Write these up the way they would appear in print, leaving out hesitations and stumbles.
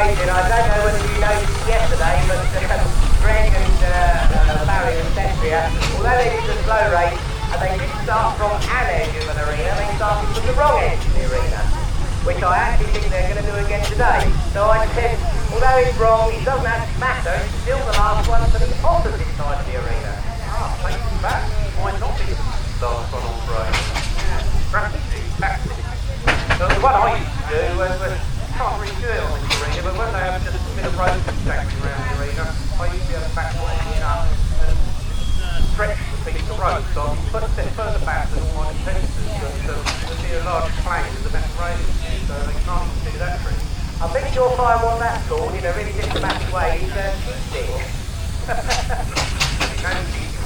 amazing. I don't know whether you noticed yesterday, but Greg and Barry and Cetria, although they did the slow race, and they didn't start from an edge of an arena, they started from the wrong edge of the arena, which I actually think they're going to do again today. So I said, although it's wrong, it doesn't actually matter, it's still the last one for the opposite side of the arena. Ah, thank you for that. Might not be the last one on Broyle. Yeah, practically, tactics. So the one I used to do was, can't really do it on this arena, but when they have just a bit of road stacking around the arena, I used to be able to back my engine up and stretch the piece of road. So I put a step further back than all my competitors, but there'd be a large plane with the best rails, so they can't even do that trick. I think you'll find what that's called in a really diplomatic way is cheating.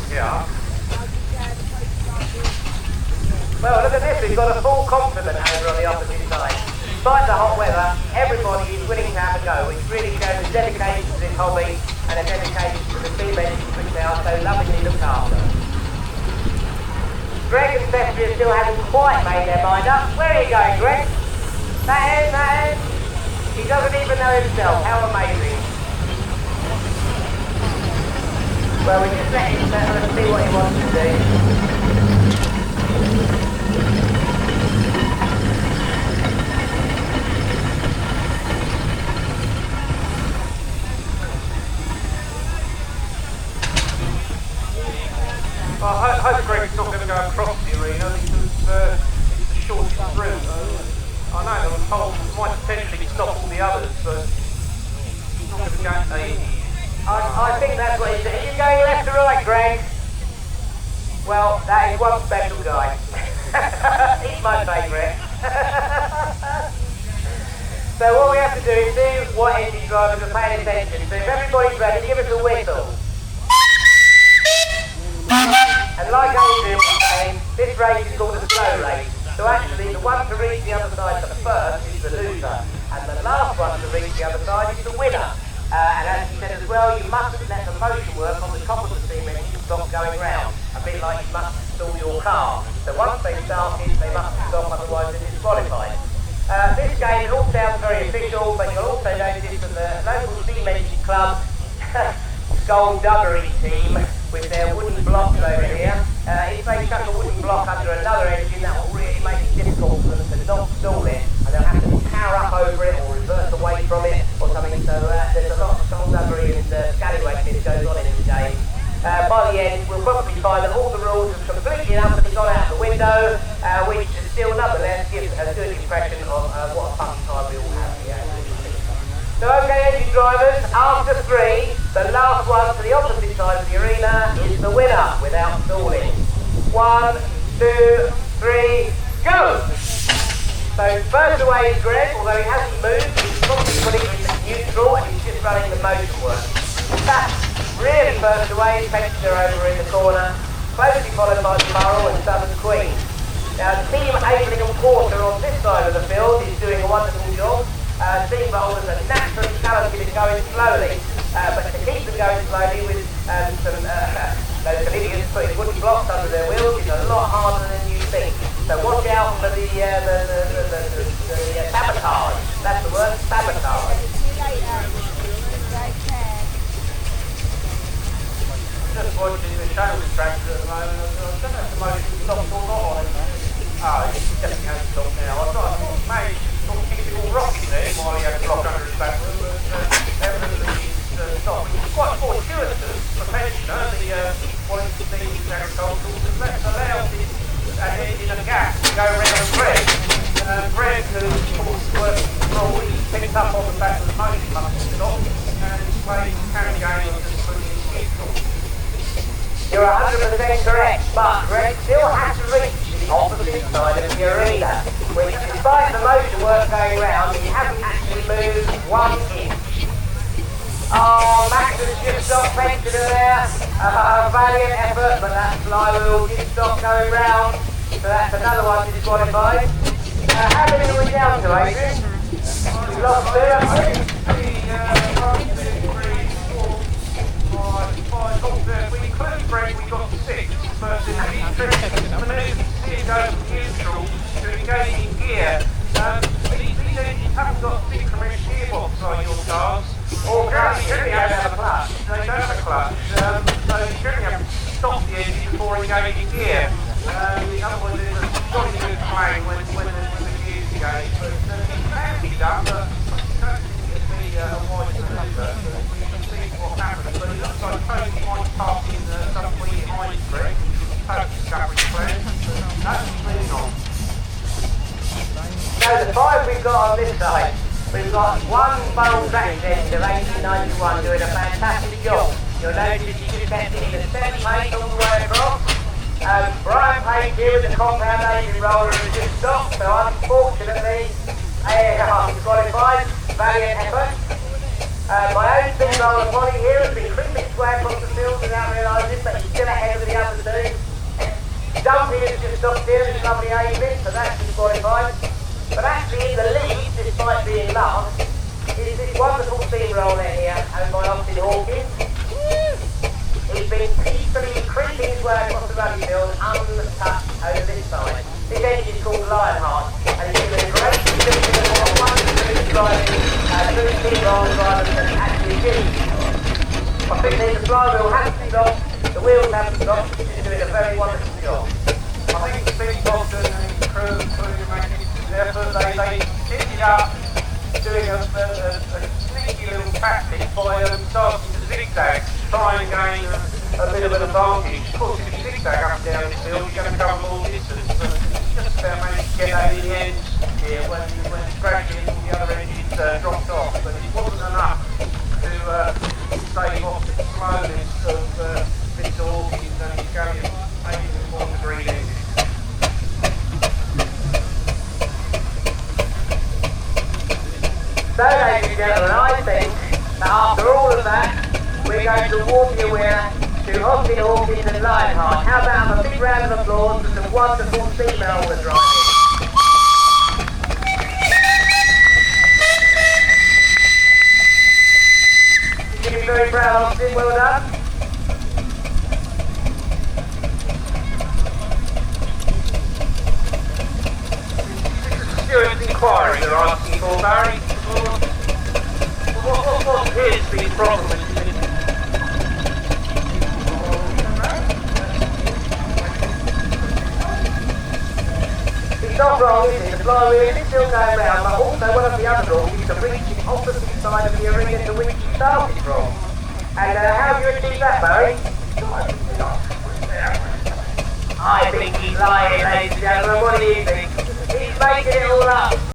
Yeah. Well, look at this, we've got a full complement over on the opposite side. Despite the hot weather, everybody is willing to have a go, which really shows a dedication to this hobby and a dedication to the team engines which they are so lovingly looked after. Greg and Cetria still haven't quite made their mind up. Where are you going, Greg? That end. He doesn't even know himself. How amazing. Well, we just let him settle and see what he wants to do. Well, I hope Greg's not going to go across the arena because it's the shortest route. I know they were told it might potentially stop all the others, but he's not going to go I think that's what he's doing. Are you going left or right, Greg? Well, that is one special guy. He's my favourite. So what we have to do is see what engine drivers are paying attention. So if everybody's ready, give us a whistle. And like Adrian was saying, this race is called a slow race. So actually, the one to reach the other side first is the loser, and the last one to reach the other side is the winner. And as he said as well, you mustn't let the motion work on the top of the steam engine stop going round. A bit like you must install your car. So once they've started, they must stop, otherwise they're disqualified. This game, it all sounds very official, but you'll also notice that the local steam engine club, Skullduggery team, with their wooden blocks over here, if they chuck a wooden block under another engine, that will really make it difficult for them to not stall it, and they'll have to power up over it or reverse away from it or something. So there's a lot of skullduggery and scallywagging goes on in this game. By the end, we'll probably find that all the rules have completely and utterly gone out the window, which still nonetheless gives a good impression of what a fun time we all have here. So okay, engine drivers, after 3, the last one to the opposite side of the arena is the winner without stalling. 1, 2, 3, go! So first away is Greg, although he hasn't moved, he's probably putting it in neutral and he's just running the motion work. Really first away is Pensioner over in the corner, closely followed by Broyle and Southern Queen. Now Team Aveling and Porter on this side of the field is doing a wonderful job. Steam bowlers are naturally talented in going slowly, but to keep them going slowly with some those idiots putting wooden blocks under their wheels is a lot harder than you think. So watch out for the sabotage. That's the word, sabotage. Just watching the shuttle tractor at the moment. I don't know if the motion stopped or not on it. Oh, it's definitely going to stop now. I thought maybe sort of keep it all rocking there while he had a block under his back, but evidently he's stopped. It's quite fortuitous for Pensioner, wanting to see his agricultural, because that allows his engine and gas to go around Greg. Greg, who of course works control, he picked up on the fact that the motion must have stopped, and he's playing carry game of just putting his neutral. You're 100% correct, but Greg still has to reach the opposite side of the arena, which despite the motion work going round, he hasn't actually moved 1 inch. Oh, Max has just stopped Pensioner there. A valiant effort, but that flywheel did stop going round, so that's another one disqualified. How many are we down to, Adrian? We've lost 2, haven't we? If we include Greg, we've got 6 versus each trip. I mean, you go from neutral to engaging gear. These engines haven't got synchronous gear gearbox like your cars. Or perhaps You generally don't have a clutch. They don't have a clutch. So you generally have to stop the engine before engaging gear. Otherwise there's a jolly good plane when the gears engage. But it can be done, but I don't think it'd be a wise manoeuvre. You can see what happens. But it looks like Tony might park in somewhere behind the brick. Tony discovery plan. No, clearly not. So the five we've got on this side, we've got one Broyle traction engine of 1891 doing a fantastic job. You'll notice you just kept it in the 7 pace all the way across. Brian Page here with the compound aging roller has just stopped, so unfortunately I'm disqualified. Valiant effort. My own team roller Polly here has been creeping his way across the field without realising, but he's still ahead of the other two. Dumpy has just stopped here with lovely aiming, so that's disqualified. But actually in the lead, despite being last, is this wonderful steamroller here, owned by Austin Hawkins. He's been peacefully creeping his way across the rugby field, untouched over this side. This engine is called Lionheart, and he's given a great description of what a wonderful driving two steamroller drivers can actually do. I think the flywheel hasn't stopped, the wheels haven't stopped, he's doing a very wonderful job. I think Steve Bogdan and his crew making effort. They ended up doing a sneaky little tactic by starting to zigzag to try and gain a bit of an advantage. Of course, if you zigzag up and down this field, you're going to cover more distance. But just about managed to get that in the end here when gradually all the other engines dropped off. But it wasn't enough to stave off the slowness of Mr. Hawkins and his galleon 84 degree engine. So, ladies and gentlemen, I think that after all of that, we're going to award the winner to Austin Hawkins and Lionheart. How about a big round of applause for some wonderful female we're driving? You should be very proud, Austin. Well done. Stewards inquiry they're asking for, Barry. What appears to be the problem with this? It's not wrong, is it? The flywheel is still going round, but also one of the other rules is to reach the opposite side of the arena to which you started from. And how have you achieved that, Barry? I think he's lying, ladies and gentlemen. What do you think? He's making it all up.